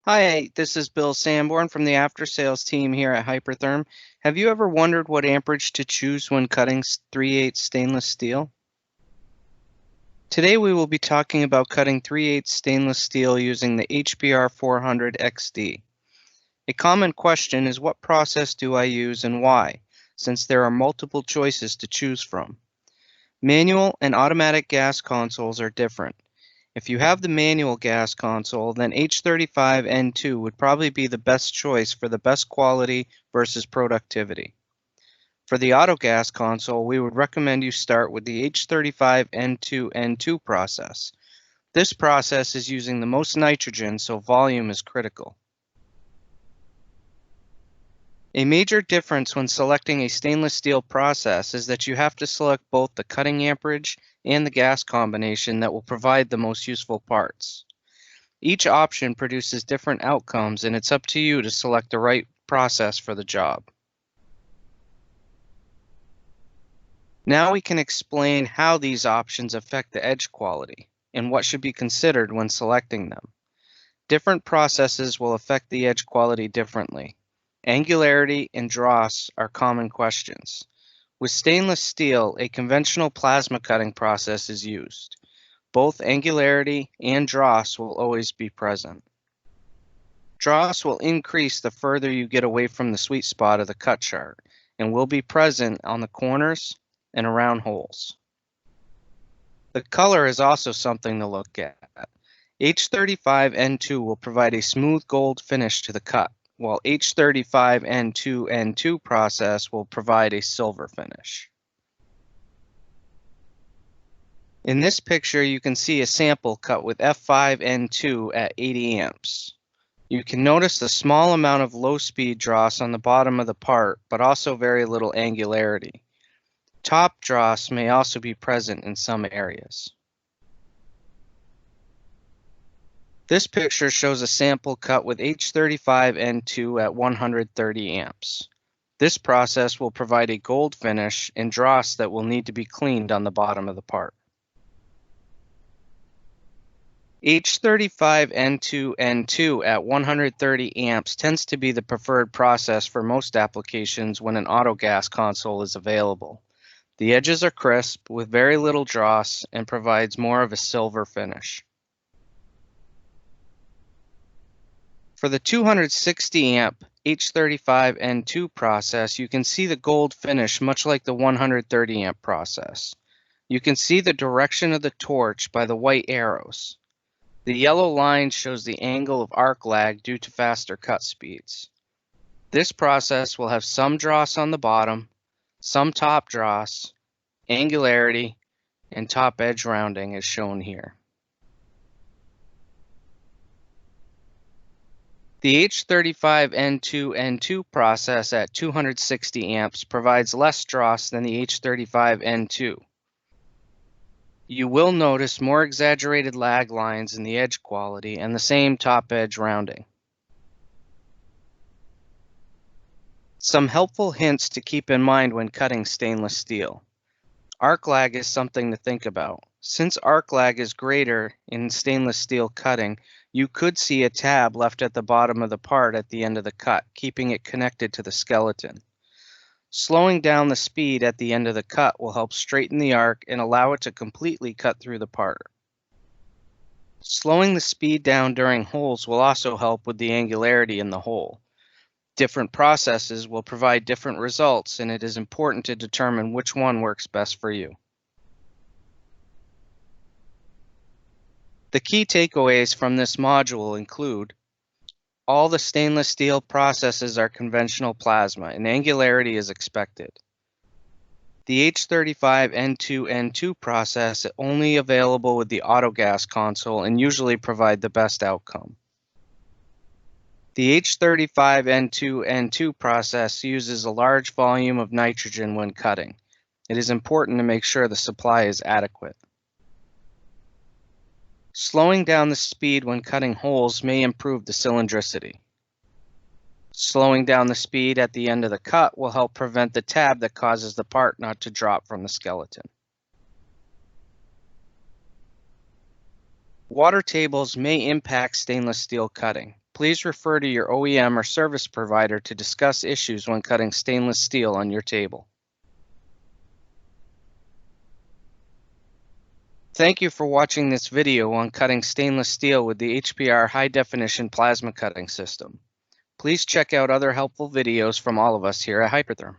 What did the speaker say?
Hi, this is Bill Sanborn from the after sales team here at Hypertherm. Have you ever wondered what amperage to choose when cutting 3/8 stainless steel? Today we will be talking about cutting 3/8 stainless steel using the HPR 400 XD. A common question is, what process do I use and why, since there are multiple choices to choose from. Manual and automatic gas consoles are different. If you have the manual gas console, then H35N2 would probably be the best choice for the best quality versus productivity. For the auto gas console, we would recommend you start with the H35N2N2 process. This process is using the most nitrogen, so volume is critical. A major difference when selecting a stainless steel process is that you have to select both the cutting amperage and the gas combination that will provide the most useful parts. Each option produces different outcomes, and it's up to you to select the right process for the job. Now we can explain how these options affect the edge quality and what should be considered when selecting them. Different processes will affect the edge quality differently. Angularity and dross are common questions. With stainless steel, a conventional plasma cutting process is used. Both angularity and dross will always be present. Dross will increase the further you get away from the sweet spot of the cut chart and will be present on the corners and around holes. The color is also something to look at. H35N2 will provide a smooth gold finish to the cut, while H35N2N2 process will provide a silver finish. In this picture, you can see a sample cut with F5N2 at 80 amps. You can notice the small amount of low-speed dross on the bottom of the part, but also very little angularity. Top dross may also be present in some areas. This picture shows a sample cut with H35N2 at 130 amps. This process will provide a gold finish and dross that will need to be cleaned on the bottom of the part. H35N2N2 at 130 amps tends to be the preferred process for most applications when an auto gas console is available. The edges are crisp with very little dross and provides more of a silver finish. For the 260 amp H35N2 process, you can see the gold finish much like the 130 amp process. You can see the direction of the torch by the white arrows. The yellow line shows the angle of arc lag due to faster cut speeds. This process will have some dross on the bottom, some top dross, angularity, and top edge rounding as shown here. The H35N2N2 process at 260 amps provides less dross than the H35N2. You will notice more exaggerated lag lines in the edge quality and the same top edge rounding. Some helpful hints to keep in mind when cutting stainless steel. Arc lag is something to think about. Since arc lag is greater in stainless steel cutting, you could see a tab left at the bottom of the part at the end of the cut, keeping it connected to the skeleton. Slowing down the speed at the end of the cut will help straighten the arc and allow it to completely cut through the part. Slowing the speed down during holes will also help with the angularity in the hole. Different processes will provide different results, and it is important to determine which one works best for you. The key takeaways from this module include: all the stainless steel processes are conventional plasma, and angularity is expected. The H35N2N2 process is only available with the auto gas console and usually provide the best outcome. The H35N2N2 process uses a large volume of nitrogen when cutting. It is important to make sure the supply is adequate. Slowing down the speed when cutting holes may improve the cylindricity. Slowing down the speed at the end of the cut will help prevent the tab that causes the part not to drop from the skeleton. Water tables may impact stainless steel cutting. please refer to your OEM or service provider to discuss issues when cutting stainless steel on your table. Thank you for watching this video on cutting stainless steel with the HPR high-definition plasma cutting system. Please check out other helpful videos from all of us here at Hypertherm.